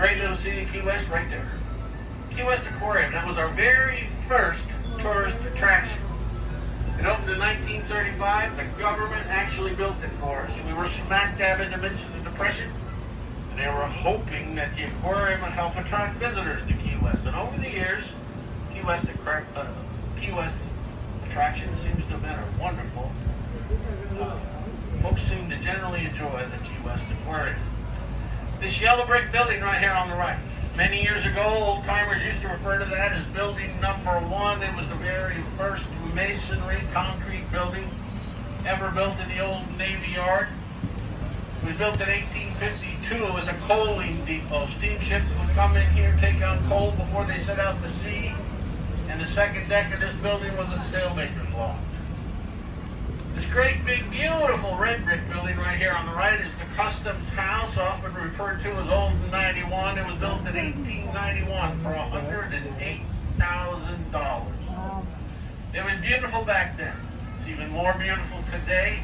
great little city of Key West right there. Key West Aquarium, that was our very first tourist attraction. It opened in 1935. The government actually built it for us. We were smack dab in the midst of the Depression, and they were hoping that the aquarium would help attract visitors to Key West. And over the years, Key West attraction seems to have been a wonderful. Folks seem to generally enjoy the Key West Aquarium. This yellow brick building right here on the right. Many years ago, old timers used to refer to that as building number 1. It was the very first masonry concrete building ever built in the old Navy Yard. It was built in 1852. It was a coaling depot. Steamships would come in here, take out coal before they set out to sea. And the second deck of this building was a sailmaker's loft. This great, big, beautiful red brick building right here on the right is the Customs House, often referred to as Old 91. It was built in 1891 for $108,000. It was beautiful back then. It's even more beautiful today.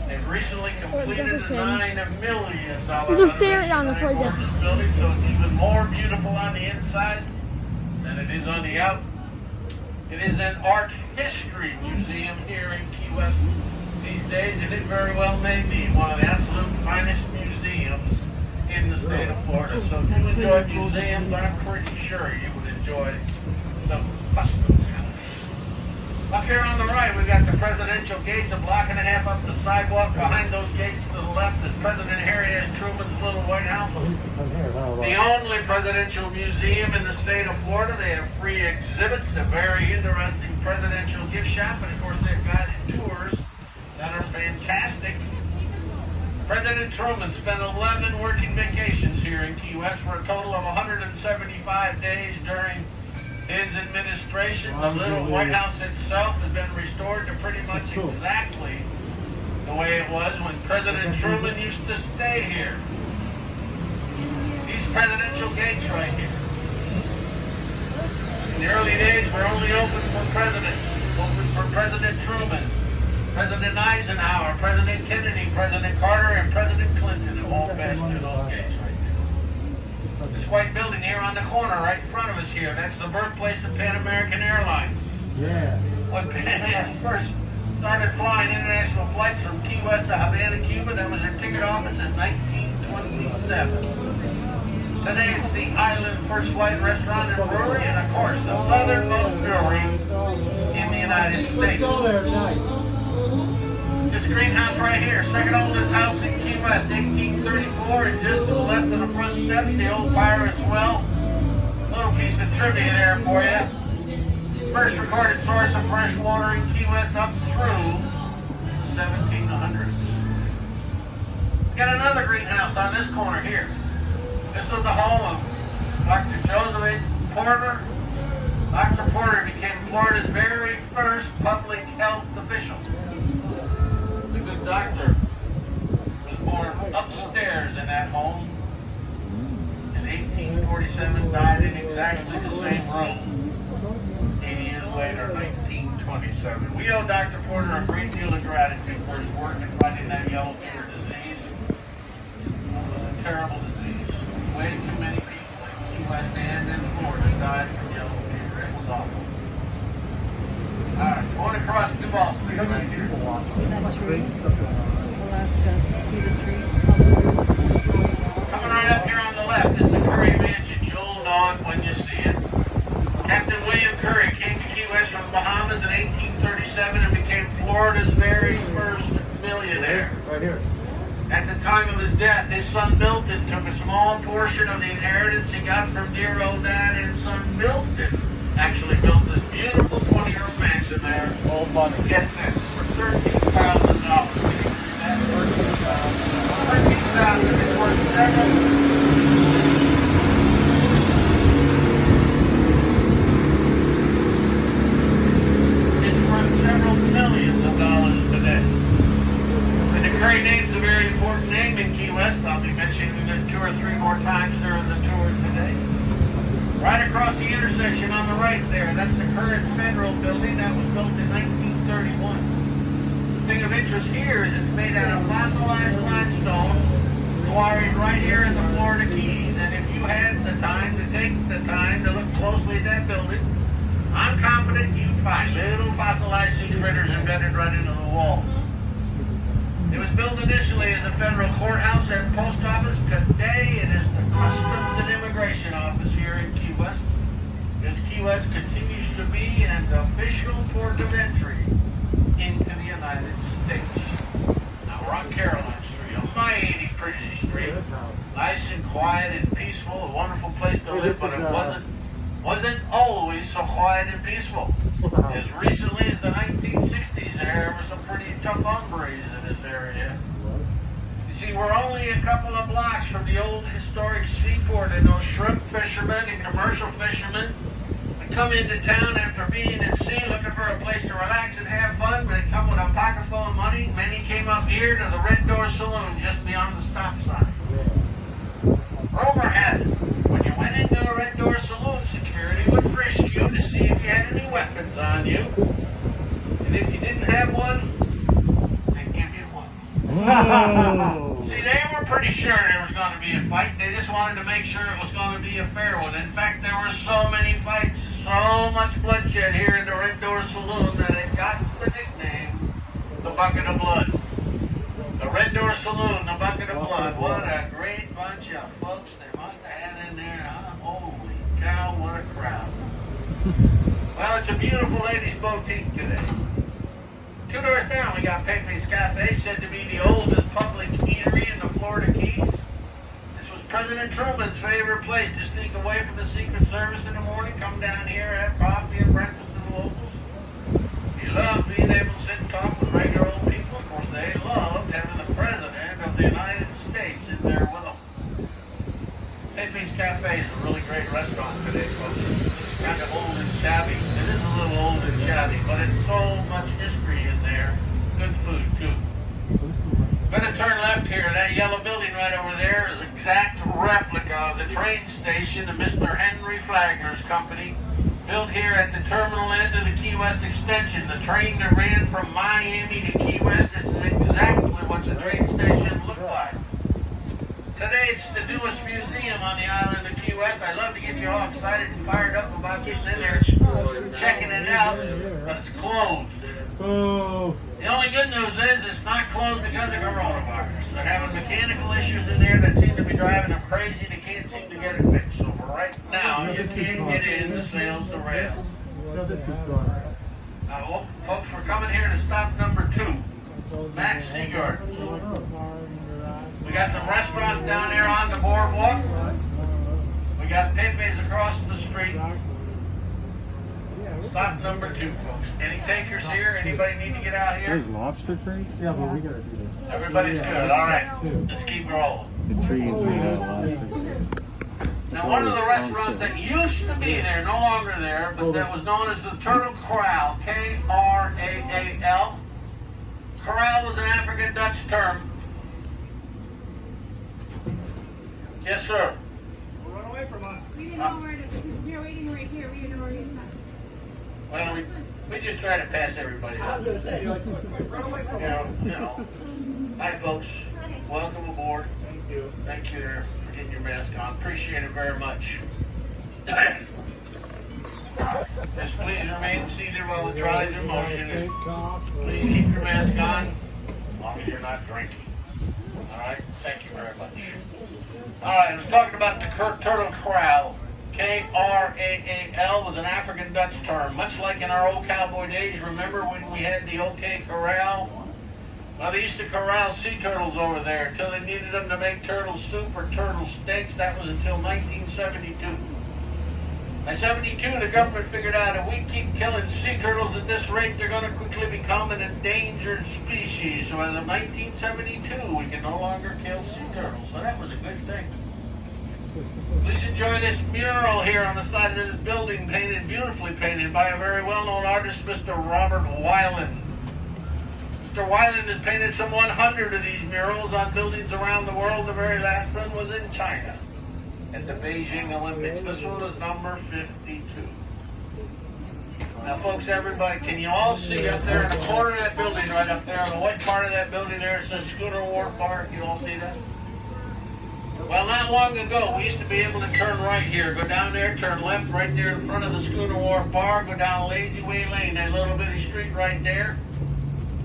They've recently completed a $9 million There's a ferret on the playground. this building, so it's even more beautiful on the inside than it is on the out. It is an art history museum here in Key West these days, and it very well may be one of the absolute finest museums in the state of Florida. So if you enjoy museums, I'm pretty sure you would enjoy some customs house. Up here on the right, we've got the presidential gates, a block and a half up the sidewalk. Behind those gates to the left is President Harry S. Truman's little White House. The only presidential museum in the state of Florida. They have free exhibits, a very interesting presidential gift shop, and of course they've guided tours that are fantastic. President Truman spent 11 working vacations here in Key West for a total of 175 days during his administration. The little White House itself has been restored to pretty much exactly the way it was when President Truman used to stay here. These presidential gates right here. In the early days were only open for presidents. Open for President Truman, President Eisenhower, President Kennedy, President Carter, and President Clinton have all passed through those gates right there. This white building here on the corner right in front of us here, that's the birthplace of Pan American Airlines. Yeah. When Pan Am first started flying international flights from Key West to Havana, Cuba, that was their ticket office in 1927. Today it's the Island First Flight Restaurant and Brewery, and of course the southernmost brewery in the United States. This greenhouse right here, second oldest house in Key West, 1834, and just to the left of the front steps, the old Pirate's Well. Little piece of trivia there for you. First recorded source of fresh water in Key West up through 1700s. Got another greenhouse on this corner here. This was the home of Dr. Joseph H. Porter. Dr. Porter became Florida's very first public health official. The good doctor was born upstairs in that home in 1847, died in exactly the same room 80 years later, 1927. We owe Dr. Porter a great deal of gratitude for his work in fighting that yellow fever disease. It was a terrible disease. Way too many people in Key West and in Florida died from yellow fever. It was awful. Alright, going across Duval Street right here. Alaska Coming right up here on the left is the Curry Mansion. You'll know it when you see it. Captain William Curry came to Key West from the Bahamas in 1837 and became Florida's very first millionaire. Right here. At the time of his death, his son Milton took a small portion of the inheritance he got from dear old dad, and son Milton actually built this beautiful 20-year mansion there. Old money. Get this, for $13,000. That's $13,000 is worth several. It's worth several millions of dollars today. And the Curry name's a very important name in Key West. I'll be mentioning it 2 or 3 more times during the tour today. Right across the intersection on the right there, that's the current federal building that was built in 1931. The thing of interest here is it's made out of fossilized limestone, quarried right here in the Florida Keys. And if had the time to take the time to look closely at that building, I'm confident you'd find little fossilized sea critters embedded right into the walls. It was built initially as a federal courthouse and post office. Today it is the Customs and Immigration Office here in Key West. As Key West continues to be an official port of entry into the United States. Now we're on Caroline Street, a mighty pretty street. Nice and quiet and peaceful, a wonderful place to live, but it wasn't always so quiet and peaceful. As recently as the 1960s, there were some pretty tough hombres in this area. You see, we're only a couple of blocks from the old historic seaport, and those shrimp fishermen and commercial fishermen would come into town after being at sea looking for a place to relax and have fun. They come with a pocket full of money. Many came up here to the Red Door Saloon just beyond the stop sign. Rumor has it, when you went into the Red Door Saloon, security would frisk you to see if you had any weapons on you. And if you didn't have one, they'd give you one. Oh. See, they were pretty sure there was going to be a fight. They just wanted to make sure it was going to be a fair one. In fact, there were so many fights, so much bloodshed here in the Red Door Saloon that it got the nickname, the Bucket of Blood. The Red Door Saloon, the Bucket of Blood. What a great bunch of folks they must have had in there, huh? Holy cow, what a crowd. Well, it's a beautiful ladies' boutique today. 2 doors down, we got Pepe's Cafe, said to be the oldest public eatery in the Florida Keys. This was President Truman's favorite place to sneak away from the Secret Service in the morning, come down here, have coffee and breakfast with the locals. He loved being able to sit and talk with regular old people. Of course, they loved having the President of the United States in there with them. Pepe's Cafe is a really great restaurant today, folks. It's kind of old and shabby. It is a little old and shabby, but it's so much history in there. Good food, too. Gonna turn left here. That yellow building right over there is an exact replica of the train station of Mr. Henry Flagler's company, built here at the terminal end of the Key West extension. The train that ran from Miami to Key West, this is exactly what the train station looked like. Today it's the newest museum on the island of Key West. I'd love to get you all excited and fired up about getting in there, checking it out, but it's closed. Oh. The only good news is it's not closed because of coronavirus. They're having mechanical issues in there that seem to be driving them crazy. They can't seem to get it fixed. So for right now, you can get in the sails to rails. Folks, we're coming here to stop number 2, Max Seagard. We got some restaurants down there on the boardwalk. We got Pepe's across the street. Stop number 2, folks. Any takers here? Anybody need to get out here? There's lobster crates? Yeah, but we gotta do this. Everybody's good. All right. Let's keep rolling. The tree is made out of lobster crates. Now, one of the restaurants that used to be there, no longer there, but that was known as the Turtle Corral, K-R-A-A-L. Corral was an African Dutch term. Yes, sir. Run away from us. We didn't know where it is. We're waiting right here. We didn't know where it is. Well, we just try to pass everybody I up. was going to say, you're like, quick, run away from us. You know. Hi, folks. Welcome aboard. Thank you. Thank you for getting your mask on. Appreciate it very much. Just please remain seated while the trolley's in motion. And please keep your mask on as long as you're not drinking. All right? Thank you very much. All right, I was talking about the Turtle Corral. K-R-A-A-L was an African Dutch term, much like in our old cowboy days. Remember when we had the OK Corral? Well, they used to corral sea turtles over there until they needed them to make turtle soup or turtle steaks. That was until 1972. By 72, the government figured out if we keep killing sea turtles at this rate, they're going to quickly become an endangered species. So as of 1972, we can no longer kill sea turtles. So that was a good thing. Please enjoy this mural here on the side of this building, beautifully painted by a very well-known artist, Mr. Robert Weiland. Mr. Weiland has painted some 100 of these murals on buildings around the world. The very last one was in China at the Beijing Olympics. This one was number 52. Now, folks, everybody, can you all see up there in the corner of that building, right up there on the white part of that building there, it says Schooner Wharf Park? You all see that? Well, not long ago, we used to be able to turn right here, go down there, turn left right there in front of the Schooner Wharf Bar, go down Lazy Way Lane, that little bitty street right there.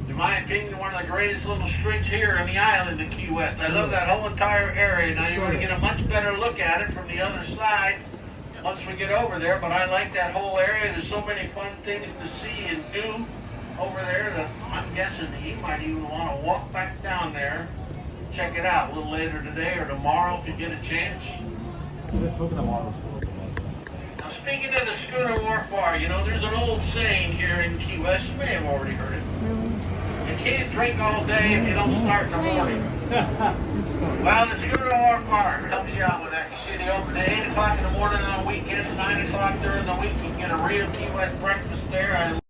In my opinion, one of the greatest little streets here in the island of Key West. I love that whole entire area. Now, you're going to get a much better look at it from the other side once we get over there, but I like that whole area. There's so many fun things to see and do over there that I'm guessing that you might even want to walk back down there, check it out a little later today or tomorrow if you get a chance. Look at the models. Now, speaking of the Schooner Wharf Bar, you know, there's an old saying here in Key West. You may have already heard it. You can't drink all day if you don't start in the morning. Well, the Schooner Wharf Bar helps you out with that. You see, they open at 8 o'clock in the morning on weekends, 9 o'clock during the week. You can get a real Key West breakfast there. I